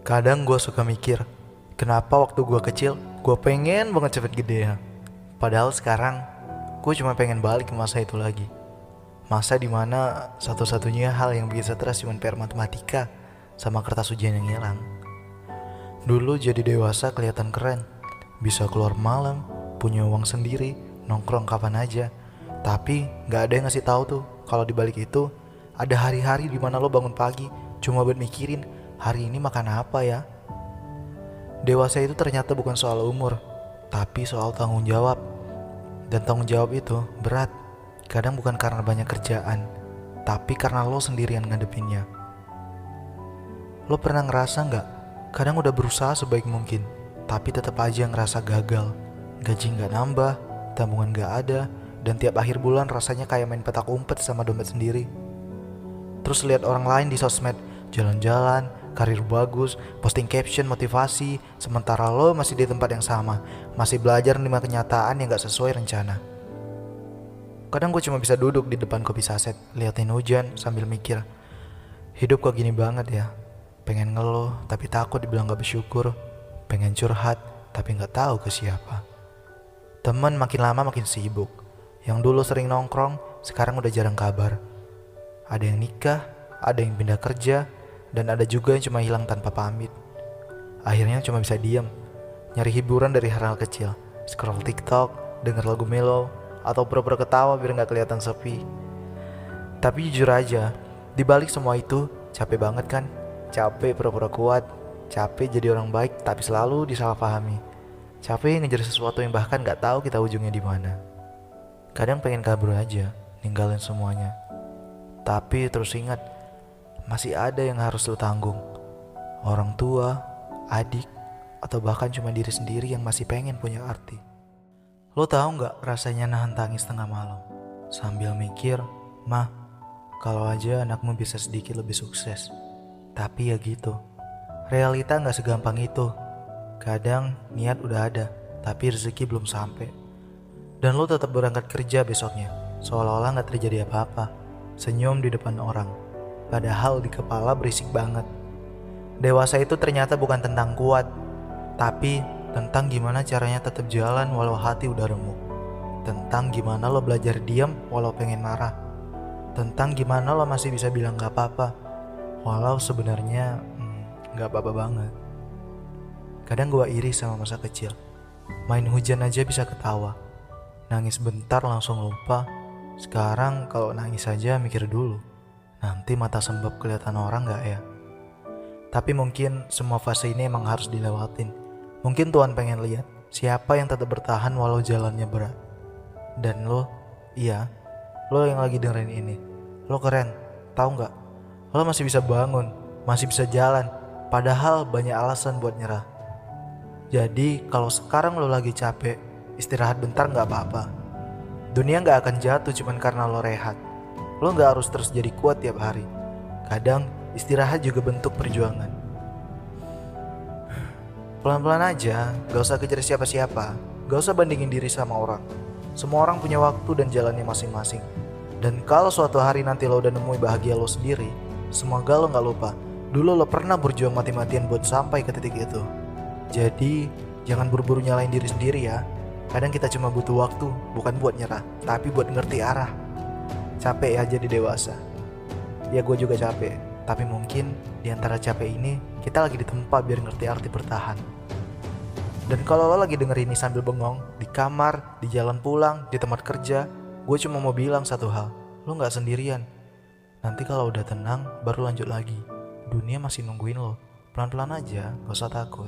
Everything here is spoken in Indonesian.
Kadang gue suka mikir, kenapa waktu gue kecil, gue pengen banget cepet gede ya. Padahal sekarang, gue cuma pengen balik ke masa itu lagi. Masa dimana satu-satunya hal yang bikin stres cuma PR matematika sama kertas ujian yang hilang. Dulu jadi dewasa kelihatan keren, bisa keluar malam, punya uang sendiri, nongkrong kapan aja. Tapi gak ada yang ngasih tahu tuh kalau dibalik itu ada hari-hari dimana lo bangun pagi cuma buat mikirin hari ini makan apa ya. Dewasa itu ternyata bukan soal umur, tapi soal tanggung jawab. Dan tanggung jawab itu berat. Kadang bukan karena banyak kerjaan, tapi karena lo sendirian ngadepinnya. Lo pernah ngerasa gak? Kadang udah berusaha sebaik mungkin, tapi tetap aja ngerasa gagal. Gaji gak nambah, tabungan gak ada, dan tiap akhir bulan rasanya kayak main petak umpet sama dompet sendiri. Terus lihat orang lain di sosmed, jalan-jalan, karir bagus, posting caption motivasi, sementara lo masih di tempat yang sama, masih belajar menerima kenyataan yang gak sesuai rencana. Kadang gue cuma bisa duduk di depan kopi saset, liatin hujan sambil mikir, hidup kok gini banget ya. Pengen ngeluh tapi takut dibilang gak bersyukur, pengen curhat tapi gak tahu ke siapa. Temen makin lama makin sibuk, yang dulu sering nongkrong sekarang udah jarang kabar. Ada yang nikah, ada yang pindah kerja, dan ada juga yang cuma hilang tanpa pamit. Akhirnya cuma bisa diam, nyari hiburan dari hal-hal kecil, scroll TikTok, denger lagu mellow, atau pura-pura ketawa biar gak kelihatan sepi. Tapi jujur aja, dibalik semua itu capek banget kan? Capek pura-pura kuat, capek jadi orang baik tapi selalu disalahpahami. Capek ngejar sesuatu yang bahkan gak tahu kita ujungnya di mana. Kadang pengen kabur aja, ninggalin semuanya. Tapi terus ingat, masih ada yang harus lo tanggung. Orang tua, adik, atau bahkan cuma diri sendiri yang masih pengen punya arti. Lo tahu gak rasanya nahan tangis tengah malam sambil mikir, "Mah, kalau aja anakmu bisa sedikit lebih sukses." Tapi ya gitu, realita gak segampang itu. Kadang niat udah ada, tapi rezeki belum sampai. Dan lo tetap berangkat kerja besoknya, seolah-olah gak terjadi apa-apa. Senyum di depan orang, padahal di kepala berisik banget. Dewasa itu ternyata bukan tentang kuat, tapi tentang gimana caranya tetap jalan walau hati udah remuk. Tentang gimana lo belajar diam walau pengen marah. Tentang gimana lo masih bisa bilang gak apa-apa, walau sebenarnya gak apa-apa banget. Kadang gue iri sama masa kecil, main hujan aja bisa ketawa, nangis bentar langsung lupa. Sekarang kalau nangis aja mikir dulu, nanti mata sembab kelihatan orang gak ya? Tapi mungkin semua fase ini emang harus dilewatin. Mungkin Tuhan pengen lihat siapa yang tetap bertahan walau jalannya berat. Dan lo, iya, lo yang lagi dengerin ini, lo keren, tahu gak? Lo masih bisa bangun, masih bisa jalan, padahal banyak alasan buat nyerah. Jadi kalau sekarang lo lagi capek, istirahat bentar gak apa-apa. Dunia gak akan jatuh cuman karena lo rehat. Lo gak harus terus jadi kuat tiap hari. Kadang istirahat juga bentuk perjuangan. Pelan-pelan aja, gak usah kejar siapa-siapa, gak usah bandingin diri sama orang. Semua orang punya waktu dan jalannya masing-masing. Dan kalau suatu hari nanti lo udah nemuin bahagia lo sendiri, semoga lo gak lupa, dulu lo pernah berjuang mati-matian buat sampai ke titik itu. Jadi jangan buru-buru nyalain diri sendiri ya. Kadang kita cuma butuh waktu, bukan buat nyerah, tapi buat ngerti arah. Capek ya jadi dewasa. Ya gue juga capek, tapi mungkin di antara capek ini kita lagi ditempa biar ngerti arti bertahan. Dan kalau lo lagi denger ini sambil bengong, di kamar, di jalan pulang, di tempat kerja, gue cuma mau bilang satu hal, lo gak sendirian. Nanti kalau udah tenang, baru lanjut lagi. Dunia masih nungguin lo. Pelan-pelan aja, gak usah takut.